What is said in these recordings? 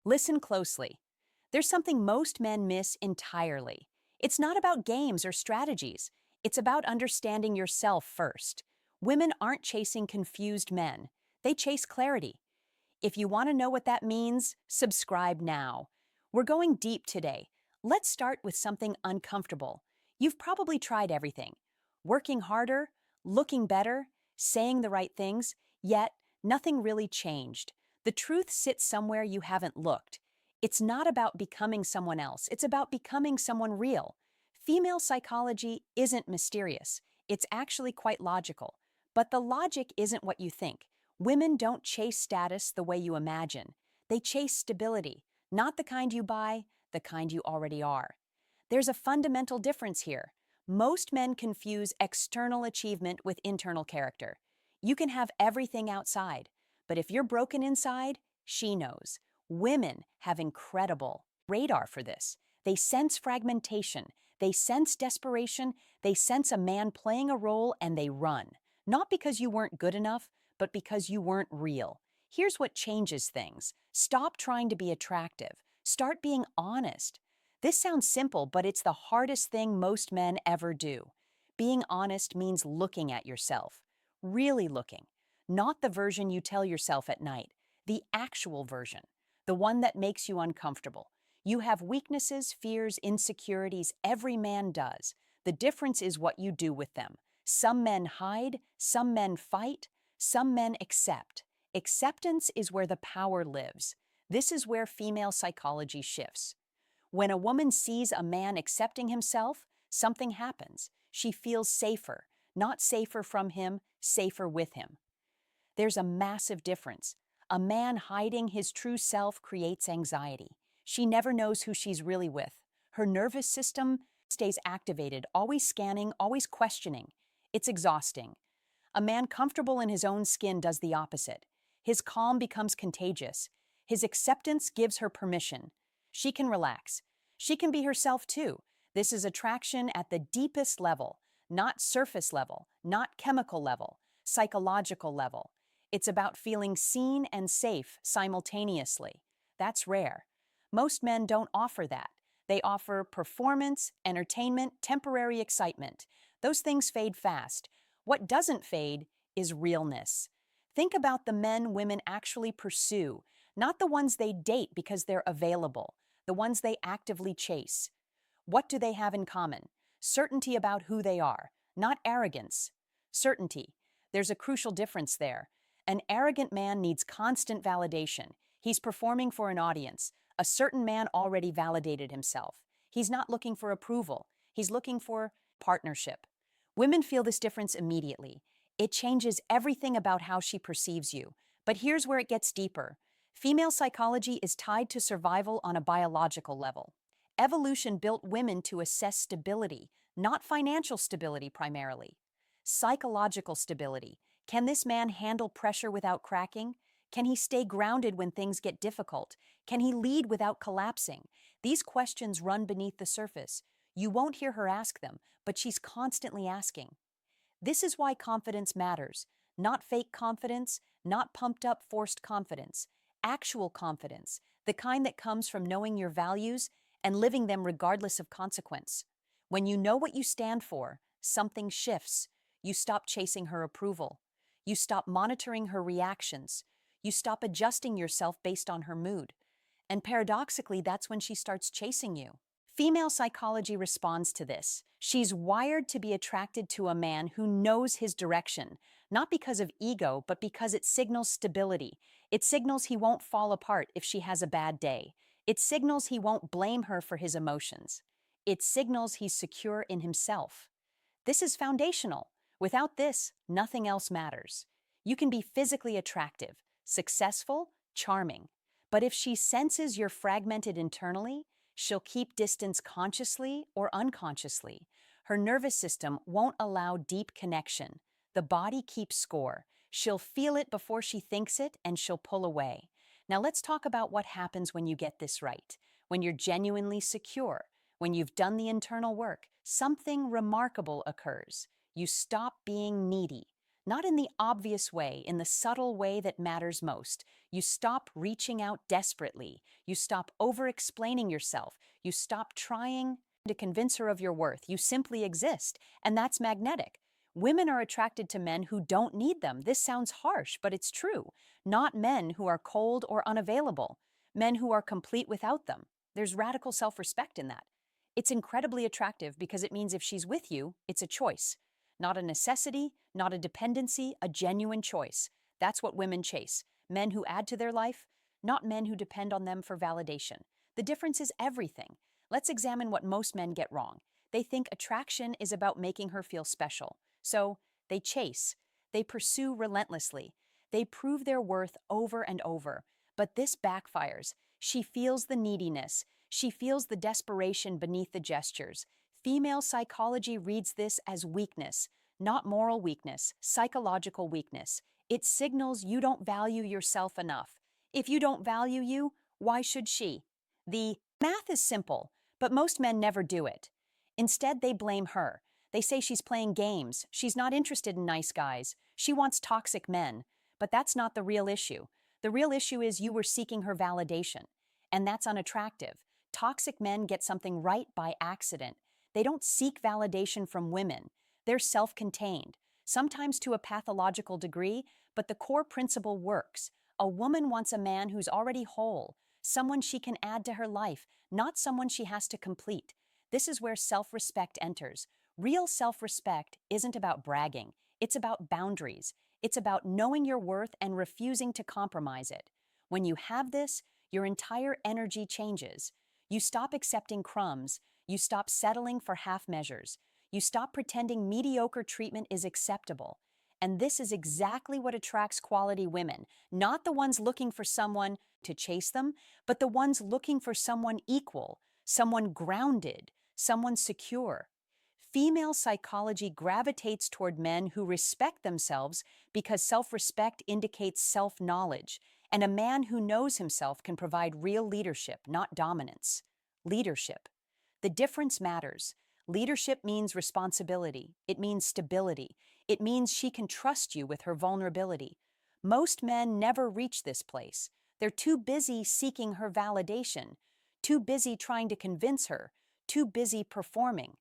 Listen closely. There's something most men miss entirely. It's not about games or strategies. It's about understanding yourself first. Women aren't chasing confused men. They chase clarity. If you want to know what that means, subscribe now. We're going deep today. Let's start with something uncomfortable. You've probably tried everything. Working harder, looking better, saying the right things, yet nothing really changed. The truth sits somewhere you haven't looked. It's not about becoming someone else, it's about becoming someone real. Female psychology isn't mysterious, it's actually quite logical. But the logic isn't what you think. Women don't chase status the way you imagine. They chase stability, not the kind you buy, the kind you already are. There's a fundamental difference here. Most men confuse external achievement with internal character. You can have everything outside, but if you're broken inside, she knows. Women have incredible radar for this. They sense fragmentation, they sense desperation, they sense a man playing a role, and they run. Not because you weren't good enough, but because you weren't real. Here's what changes things. Stop trying to be attractive. Start being honest. This sounds simple, but it's the hardest thing most men ever do. Being honest means looking at yourself. Really looking. Not the version you tell yourself at night. The actual version. The one that makes you uncomfortable. You have weaknesses, fears, insecurities. Every man does. The difference is what you do with them. Some men hide, some men fight, some men accept. Acceptance is where the power lives. This is where female psychology shifts. When a woman sees a man accepting himself, something happens. She feels safer, not safer from him, safer with him. There's a massive difference. A man hiding his true self creates anxiety. She never knows who she's really with. Her nervous system stays activated, always scanning, always questioning. It's exhausting. A man comfortable in his own skin does the opposite. His calm becomes contagious. His acceptance gives her permission. She can relax. She can be herself too. This is attraction at the deepest level, not surface level, not chemical level, psychological level. It's about feeling seen and safe simultaneously. That's rare. Most men don't offer that. They offer performance, entertainment, temporary excitement. Those things fade fast. What doesn't fade is realness. Think about the men women actually pursue, not the ones they date because they're available, the ones they actively chase. What do they have in common? Certainty about who they are, not arrogance. Certainty. There's a crucial difference there. An arrogant man needs constant validation. He's performing for an audience. A certain man already validated himself. He's not looking for approval. He's looking for partnership. Women feel this difference immediately. It changes everything about how she perceives you. But here's where it gets deeper. Female psychology is tied to survival on a biological level. Evolution built women to assess stability, not financial stability primarily. Psychological stability. Can this man handle pressure without cracking? Can he stay grounded when things get difficult? Can he lead without collapsing? These questions run beneath the surface. You won't hear her ask them, but she's constantly asking. This is why confidence matters. Not fake confidence, not pumped up forced confidence. Actual confidence, the kind that comes from knowing your values and living them regardless of consequence. When you know what you stand for, something shifts. You stop chasing her approval. You stop monitoring her reactions. You stop adjusting yourself based on her mood. And paradoxically, that's when she starts chasing you. Female psychology responds to this. She's wired to be attracted to a man who knows his direction, not because of ego, but because it signals stability. It signals he won't fall apart if she has a bad day. It signals he won't blame her for his emotions. It signals he's secure in himself. This is foundational. Without this, nothing else matters. You can be physically attractive, successful, charming. But if she senses you're fragmented internally, she'll keep distance consciously or unconsciously. Her nervous system won't allow deep connection. The body keeps score. She'll feel it before she thinks it, and she'll pull away. Now let's talk about what happens when you get this right. When you're genuinely secure, when you've done the internal work, something remarkable occurs. You stop being needy. Not in the obvious way, in the subtle way that matters most. You stop reaching out desperately. You stop over explaining yourself. You stop trying to convince her of your worth. You simply exist, and that's magnetic. Women are attracted to men who don't need them. This sounds harsh, but it's true. Not men who are cold or unavailable, men who are complete without them. There's radical self respect in that. It's incredibly attractive because it means if she's with you, it's a choice. Not a necessity, not a dependency, a genuine choice. That's what women chase. Men who add to their life, not men who depend on them for validation. The difference is everything. Let's examine what most men get wrong. They think attraction is about making her feel special. So they chase, they pursue relentlessly, they prove their worth over and over. But this backfires. She feels the neediness, she feels the desperation beneath the gestures. Female psychology reads this as weakness, not moral weakness, psychological weakness. It signals you don't value yourself enough. If you don't value you, why should she? The math is simple, but most men never do it. Instead, they blame her. They say she's playing games, she's not interested in nice guys, she wants toxic men. But that's not the real issue. The real issue is you were seeking her validation. And that's unattractive. Toxic men get something right by accident. They don't seek validation from women. They're self contained, sometimes to a pathological degree, but the core principle works. A woman wants a man who's already whole, someone she can add to her life, not someone she has to complete. This is where self respect enters. Real self respect isn't about bragging, it's about boundaries. It's about knowing your worth and refusing to compromise it. When you have this, your entire energy changes. You stop accepting crumbs. You stop settling for half measures. You stop pretending mediocre treatment is acceptable. And this is exactly what attracts quality women, not the ones looking for someone to chase them, but the ones looking for someone equal, someone grounded, someone secure. Female psychology gravitates toward men who respect themselves because self-respect indicates self-knowledge, and a man who knows himself can provide real leadership, not dominance. Leadership. The difference matters. Leadership means responsibility. It means stability. It means she can trust you with her vulnerability. Most men never reach this place. They're too busy seeking her validation, too busy trying to convince her, too busy performing.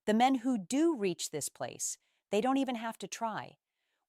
The men who do reach this place, they don't even have to try.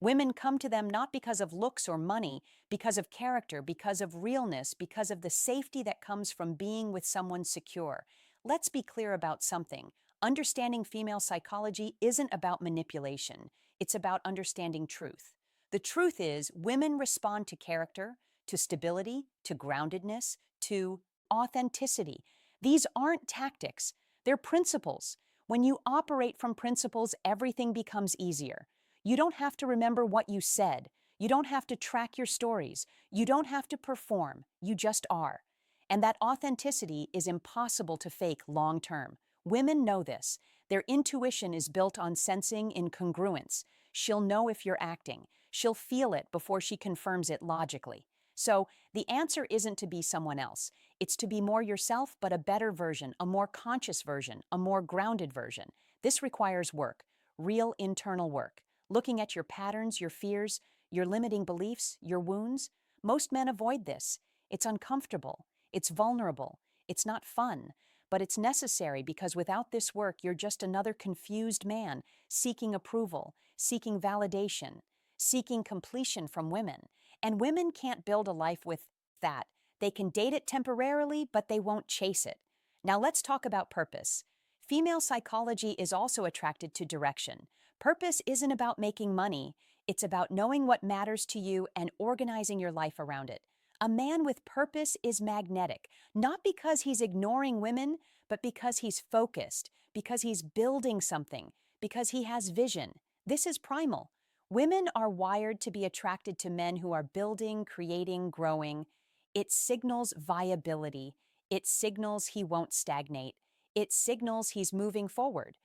Women come to them not because of looks or money, because of character, because of realness, because of the safety that comes from being with someone secure. Let's be clear about something. Understanding female psychology isn't about manipulation. It's about understanding truth. The truth is, women respond to character, to stability, to groundedness, to authenticity. These aren't tactics, they're principles. When you operate from principles, everything becomes easier. You don't have to remember what you said. You don't have to track your stories. You don't have to perform. You just are. And that authenticity is impossible to fake long term. Women know this. Their intuition is built on sensing incongruence. She'll know if you're acting. She'll feel it before she confirms it logically. So, the answer isn't to be someone else. It's to be more yourself, but a better version, a more conscious version, a more grounded version. This requires work, real internal work. Looking at your patterns, your fears, your limiting beliefs, your wounds. Most men avoid this. It's uncomfortable. It's vulnerable. It's not fun. But it's necessary because without this work, you're just another confused man seeking approval, seeking validation, seeking completion from women. And women can't build a life with that. They can date it temporarily, but they won't chase it. Now let's talk about purpose. Female psychology is also attracted to direction. Purpose isn't about making money, it's about knowing what matters to you and organizing your life around it. A man with purpose is magnetic, not because he's ignoring women, but because he's focused, because he's building something, because he has vision. This is primal. Women are wired to be attracted to men who are building, creating, growing. It signals viability. It signals he won't stagnate. It signals he's moving forward.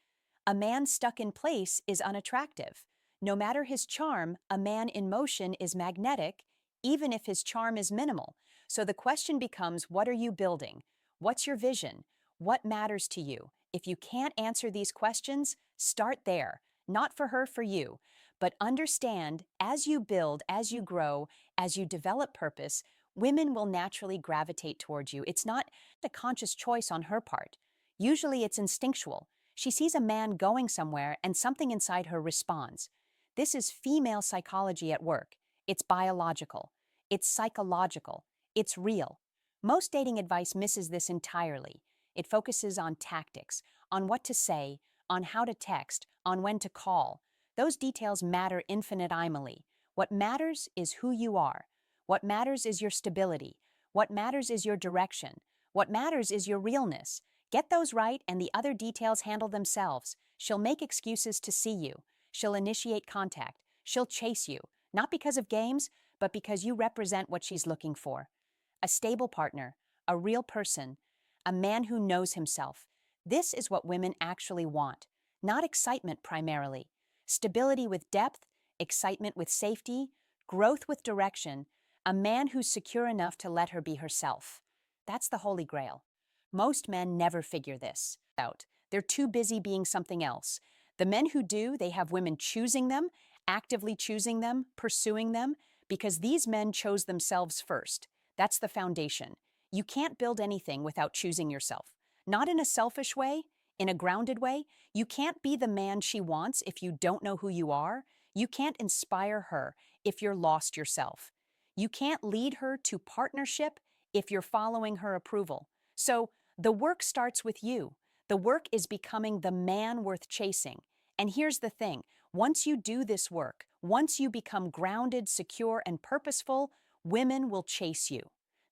A man stuck in place is unattractive. No matter his charm, a man in motion is magnetic, even if his charm is minimal. So the question becomes, what are you building? What's your vision? What matters to you? If you can't answer these questions, start there. Not for her, for you. But understand, as you build, as you grow, as you develop purpose, women will naturally gravitate towards you. It's not a conscious choice on her part. Usually it's instinctual. She sees a man going somewhere and something inside her responds. This is female psychology at work. It's biological. It's psychological. It's real. Most dating advice misses this entirely. It focuses on tactics, on what to say, on how to text, on when to call. Those details matter infinitesimally. What matters is who you are. What matters is your stability. What matters is your direction. What matters is your realness. Get those right and the other details handle themselves. She'll make excuses to see you. She'll initiate contact. She'll chase you, not because of games, but because you represent what she's looking for. A stable partner, a real person, a man who knows himself. This is what women actually want, not excitement primarily. Stability with depth, excitement with safety, growth with direction, a man who's secure enough to let her be herself. That's the holy grail. Most men never figure this out. They're too busy being something else. The men who do, they have women choosing them, actively choosing them, pursuing them, because these men chose themselves first. That's the foundation. You can't build anything without choosing yourself. Not in a selfish way, in a grounded way. You can't be the man she wants if you don't know who you are. You can't inspire her if you're lost yourself. You can't lead her to partnership if you're following her approval. So the work starts with you. The work is becoming the man worth chasing. And here's the thing, once you do this work, once you become grounded, secure, and purposeful, women will chase you.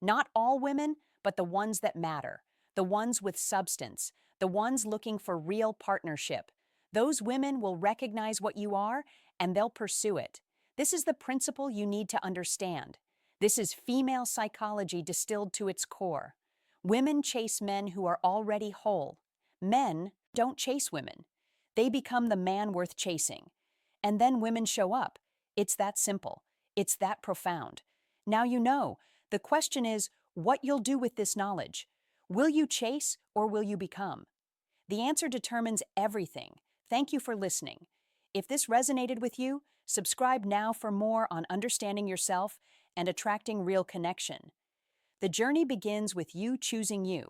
Not all women, but the ones that matter, the ones with substance, the ones looking for real partnership. Those women will recognize what you are and they'll pursue it. This is the principle you need to understand. This is female psychology distilled to its core. Women chase men who are already whole. Men don't chase women. They become the man worth chasing. And then women show up. It's that simple. It's that profound. Now you know. The question is what you'll do with this knowledge. Will you chase or will you become? The answer determines everything. Thank you for listening. If this resonated with you, subscribe now for more on understanding yourself and attracting real connection. The journey begins with you choosing you.